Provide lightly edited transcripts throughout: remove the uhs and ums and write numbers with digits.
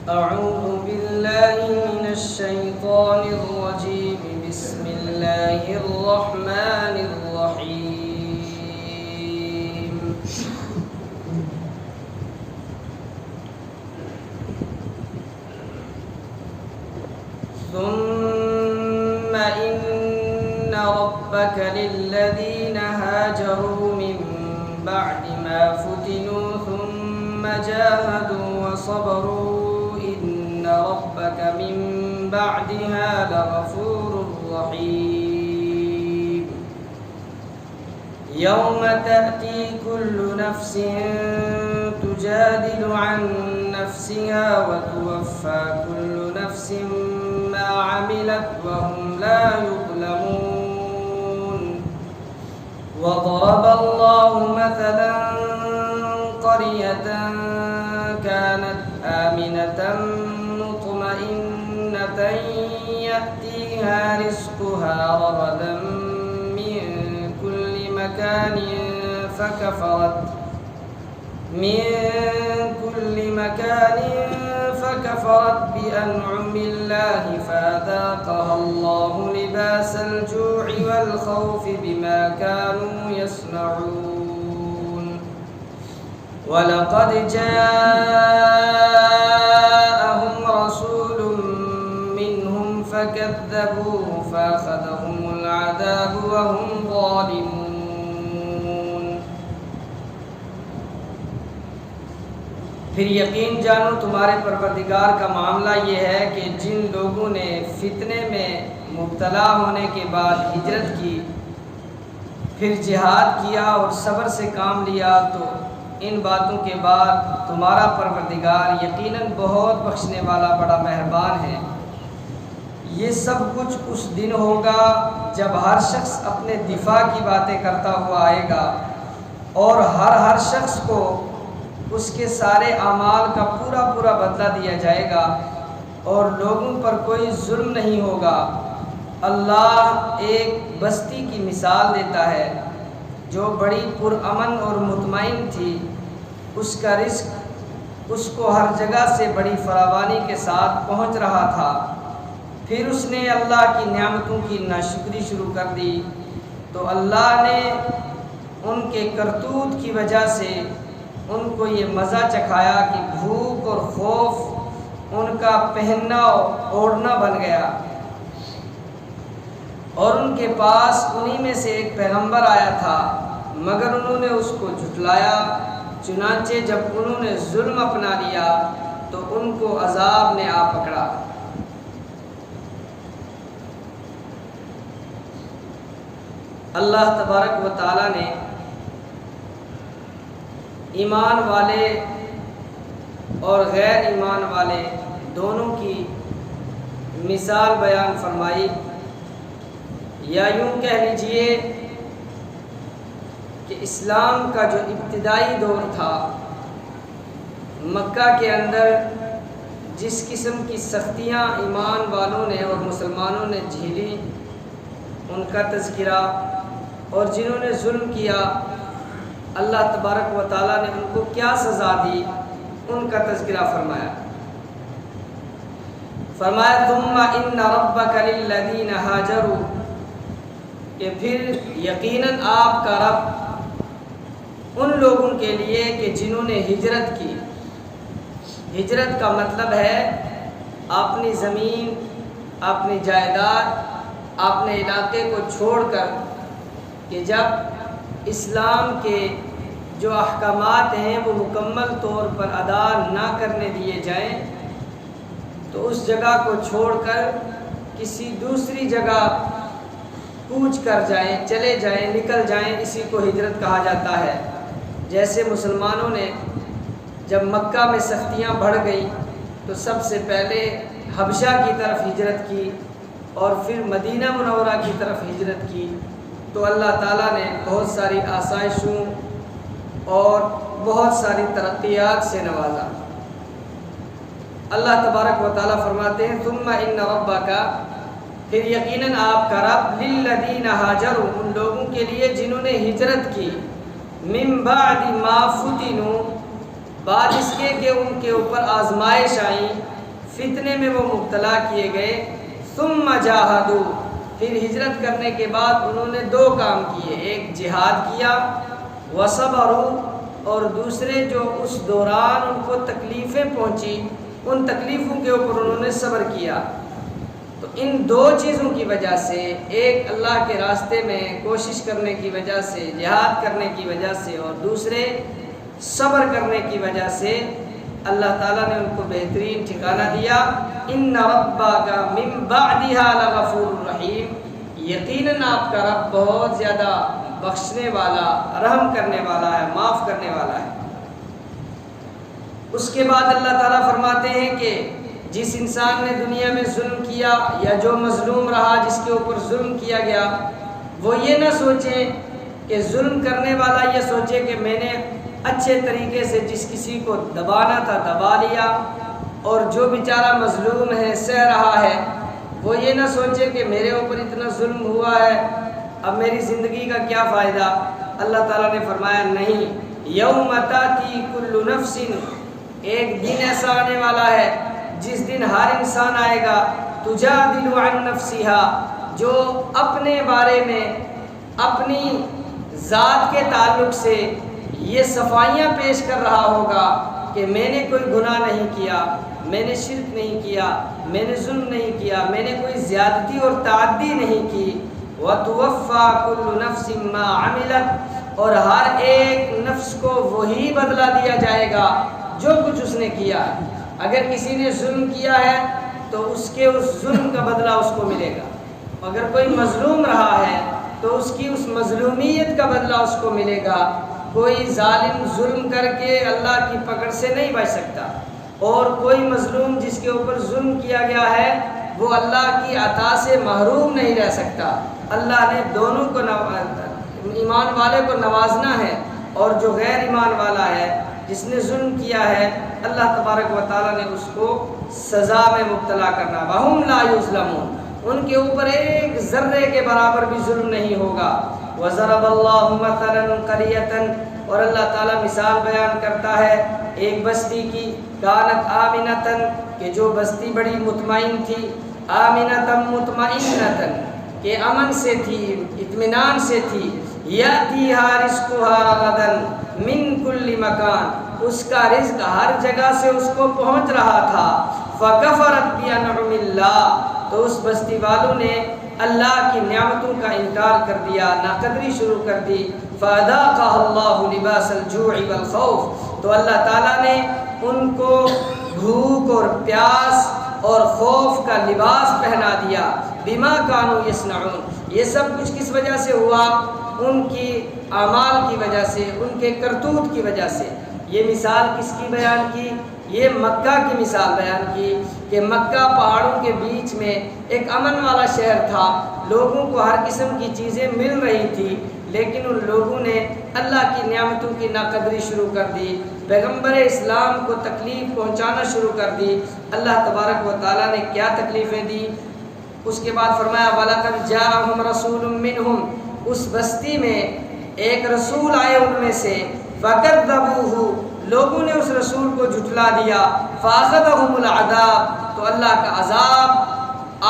أعوذ بالله من الشيطان الرجيم بسم الله الرحمن الرحيم ثم إن ربك للذين هاجروا من بعد ما فتنوا ثم جاهدوا وصبروا إن ربك من بعدها لغفور رحيم يوم تأتي كل نفس تجادل عن نفسها وتوفى كل نفس ما عملت وهم لا يظلمون وضرب الله مثلا قرية كانت آمنة مطمئنة يأتيها رزقها رغدا من كل مكان فكفرت بأنعم الله فأذاقها الله لباس الجوع والخوف بما كانوا يصنعون ولقد جاءهم رسول منهم فكذبوه فأخذهم العذاب وهم ظالمون پھر یقین جانو تمہارے پروردگار کا معاملہ یہ ہے کہ جن لوگوں نے فتنے میں مبتلا ہونے کے بعد ہجرت کی پھر جہاد کیا اور صبر سے کام لیا تو ان باتوں کے بعد تمہارا پروردگار یقیناً بہت بخشنے والا بڑا مہربان ہے۔ یہ سب کچھ اس دن ہوگا جب ہر شخص اپنے دفاع کی باتیں کرتا ہوا آئے گا اور ہر شخص کو اس کے سارے اعمال کا پورا بدلہ دیا جائے گا اور لوگوں پر کوئی ظلم نہیں ہوگا۔ اللہ ایک بستی کی مثال دیتا ہے جو بڑی پرامن اور مطمئن تھی، اس کا رزق اس کو ہر جگہ سے بڑی فراوانی کے ساتھ پہنچ رہا تھا، پھر اس نے اللہ کی نعمتوں کی ناشکری شروع کر دی تو اللہ نے ان کے کرتوت کی وجہ سے ان کو یہ مزہ چکھایا کہ بھوک اور خوف ان کا پہننا اوڑھنا بن گیا، اور ان کے پاس انہی میں سے ایک پیغمبر آیا تھا مگر انہوں نے اس کو جھٹلایا، چنانچہ جب انہوں نے ظلم اپنا لیا تو ان کو عذاب نے آ پکڑا۔ اللہ تبارک و تعالی نے ایمان والے اور غیر ایمان والے دونوں کی مثال بیان فرمائی، یا یوں کہہ لیجئے کہ اسلام کا جو ابتدائی دور تھا مکہ کے اندر جس قسم کی سختیاں ایمان والوں نے اور مسلمانوں نے جھیلی ان کا تذکرہ، اور جنہوں نے ظلم کیا اللہ تبارک و تعالیٰ نے ان کو کیا سزا دی ان کا تذکرہ فرمایا ثم ان ربک للذین ہاجروا، کہ پھر یقیناً آپ کا رب ان لوگوں کے لیے کہ جنہوں نے ہجرت کی۔ ہجرت کا مطلب ہے اپنی زمین، اپنی جائیداد، اپنے علاقے کو چھوڑ کر کہ جب اسلام کے جو احکامات ہیں وہ مکمل طور پر ادا نہ کرنے دیے جائیں تو اس جگہ کو چھوڑ کر کسی دوسری جگہ کوچ کر جائیں، چلے جائیں، نکل جائیں، اسی کو ہجرت کہا جاتا ہے۔ جیسے مسلمانوں نے جب مکہ میں سختیاں بڑھ گئی تو سب سے پہلے حبشہ کی طرف ہجرت کی اور پھر مدینہ منورہ کی طرف ہجرت کی، تو اللہ تعالیٰ نے بہت ساری آسائشوں اور بہت ساری ترقیات سے نوازا۔ اللہ تبارک و تعالیٰ فرماتے ہیں ثم ان ربک، پھر یقیناً آپ کا رب للذین ہاجروا، ان لوگوں کے لیے جنہوں نے ہجرت کی، من بعد ما فتنوا، بعد اس کے کہ ان کے اوپر آزمائش آئیں، فتنے میں وہ مبتلا کیے گئے. ثم جاہدوا، پھر ہجرت کرنے کے بعد انہوں نے دو کام کیے، ایک جہاد کیا، وصبروا، اور دوسرے جو اس دوران ان کو تکلیفیں پہنچی ان تکلیفوں کے اوپر انہوں نے صبر کیا. تو ان دو چیزوں کی وجہ سے، ایک اللہ کے راستے میں کوشش کرنے کی وجہ سے، جہاد کرنے کی وجہ سے، اور دوسرے صبر کرنے کی وجہ سے، اللہ تعالیٰ نے ان کو بہترین ٹھکانہ دیا. ان ربک من بعدها لغفور رحیم، یقیناً آپ کا رب بہت زیادہ بخشنے والا، رحم کرنے والا ہے، معاف کرنے والا ہے. اس کے بعد اللہ تعالیٰ فرماتے ہیں کہ جس انسان نے دنیا میں ظلم کیا یا جو مظلوم رہا، جس کے اوپر ظلم کیا گیا، وہ یہ نہ سوچے کہ ظلم کرنے والا یہ سوچے کہ میں نے اچھے طریقے سے جس کسی کو دبانا تھا دبا لیا، اور جو بیچارہ مظلوم ہے سہ رہا ہے وہ یہ نہ سوچے کہ میرے اوپر اتنا ظلم ہوا ہے، اب میری زندگی کا کیا فائدہ. اللہ تعالیٰ نے فرمایا نہیں، یوم تاتی کل نفس، ایک دن ایسا آنے والا ہے جس دن ہر انسان آئے گا، تجادل عن نفسها، جو اپنے بارے میں اپنی ذات کے تعلق سے یہ صفائیاں پیش کر رہا ہوگا کہ میں نے کوئی گناہ نہیں کیا، میں نے شرک نہیں کیا، میں نے ظلم نہیں کیا، میں نے کوئی زیادتی اور تعدی نہیں کی. وَتُوَفَّى كُلُّ نَفْسٍ مَّا عَمِلَتْ، اور ہر ایک نفس کو وہی بدلہ دیا جائے گا جو کچھ اس نے کیا. اگر کسی نے ظلم کیا ہے تو اس کے اس ظلم کا بدلہ اس کو ملے گا، اگر کوئی مظلوم رہا ہے تو اس کی اس مظلومیت کا بدلہ اس کو ملے گا. کوئی ظالم ظلم کر کے اللہ کی پکڑ سے نہیں بچ سکتا، اور کوئی مظلوم جس کے اوپر ظلم کیا گیا ہے وہ اللہ کی عطا سے محروم نہیں رہ سکتا. اللہ نے دونوں کو ایمان والے کو نوازنا ہے، اور جو غیر ایمان والا ہے جس نے ظلم کیا ہے اللہ تبارک و تعالیٰ نے اس کو سزا میں مبتلا کرنا. وَهُمْ لَا يُظْلَمُونَ، ان کے اوپر ایک ذرے کے برابر بھی ظلم نہیں ہوگا. وَضَرَبَ اللَّهُ مَثَلًا قَرْيَةً، اور اللہ تعالیٰ مثال بیان کرتا ہے ایک بستی کی، كَانَتْ آمِنَةً، کہ جو بستی بڑی مطمئن تھی، آمِنَةً مطمئنةً، کہ امن سے تھی، اطمینان سے تھی. يَأْتِيهَا رِزْقُهَا رَغَدًا مِنْ كُلِّ مَكَانٍ، اس کا رزق ہر جگہ سے اس کو پہنچ رہا تھا. فَكَفَرَتْ بِأَنْعُمِ اللَّهِ، تو اس بستی والوں نے اللہ کی نعمتوں کا انکار کر دیا، ناقدری شروع کر دی. فَأَذَاقَهَا اللَّهُ لِبَاسَ الْجُوعِ وَالْخَوْفِ، تو اللہ تعالیٰ نے ان کو بھوک اور پیاس اور خوف کا لباس پہنا دیا. بِمَا كَانُوا يَصْنَعُونَ، یہ سب کچھ کس وجہ سے ہوا؟ ان کی اعمال کی وجہ سے، ان کے کرتوت کی وجہ سے. یہ مثال کس کی بیان کی؟ یہ مکہ کی مثال بیان کی کہ مکہ پہاڑوں کے بیچ میں ایک امن والا شہر تھا، لوگوں کو ہر قسم کی چیزیں مل رہی تھی، لیکن ان لوگوں نے اللہ کی نعمتوں کی ناقدری شروع کر دی، پیغمبر اسلام کو تکلیف پہنچانا شروع کر دی. اللہ تبارک و تعالیٰ نے کیا تکلیفیں دی؟ اس کے بعد فرمایا وَلَقَدْ جَاءَهُمْ رَسُولٌ مِّنْهُمْ، اس بستی میں ایک رسول آئے ان میں سے، فَكَذَّبُوهُ، لوگوں نے اس رسول کو جھٹلا دیا. فَأَخَذَهُمُ الْعَذَابُ، تو اللہ کا عذاب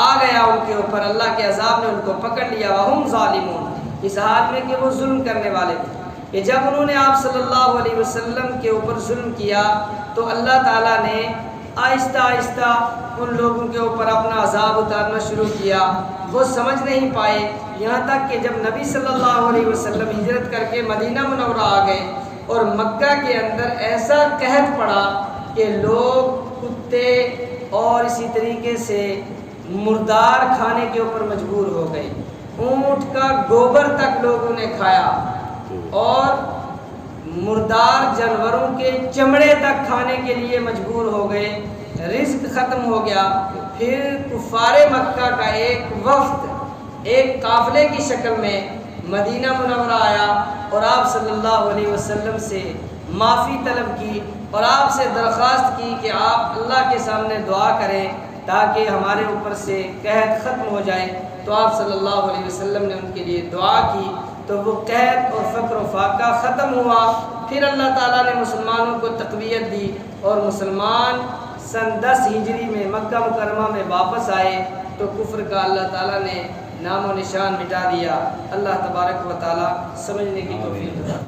آ گیا ان کے اوپر، اللہ کے عذاب نے ان کو پکڑ لیا. وَهُمْ ظَالِمُونَ، اس حال میں کہ وہ ظلم کرنے والے تھے. کہ جب انہوں نے آپ صلی اللہ علیہ وسلم کے اوپر ظلم کیا تو اللہ تعالیٰ نے آہستہ آہستہ ان لوگوں کے اوپر اپنا عذاب اتارنا شروع کیا. وہ سمجھ نہیں پائے، یہاں تک کہ جب نبی صلی اللہ علیہ وسلم ہجرت کر کے مدینہ منورہ آ گئے اور مکہ کے اندر ایسا قحط پڑا کہ لوگ کتے اور اسی طریقے سے مردار کھانے کے اوپر مجبور ہو گئے. اونٹ کا گوبر تک لوگوں نے کھایا اور مردار جانوروں کے چمڑے تک کھانے کے لیے مجبور ہو گئے. رزق ختم ہو گیا. پھر کفار مکہ کا ایک وفد ایک قافلے کی شکل میں مدینہ منورہ آیا اور آپ صلی اللہ علیہ وسلم سے معافی طلب کی اور آپ سے درخواست کی کہ آپ اللہ کے سامنے دعا کریں تاکہ ہمارے اوپر سے قحط ختم ہو جائے. تو آپ صلی اللہ علیہ وسلم نے ان کے لیے دعا کی تو وہ قحط اور فقر و فاقہ ختم ہوا. پھر اللہ تعالیٰ نے مسلمانوں کو تقویت دی اور مسلمان سن 10 ہجری میں مکہ مکرمہ میں واپس آئے تو کفر کا اللہ تعالیٰ نے نام و نشان مٹا دیا۔ اللہ تبارک و تعالیٰ سمجھنے کی توفیق عطا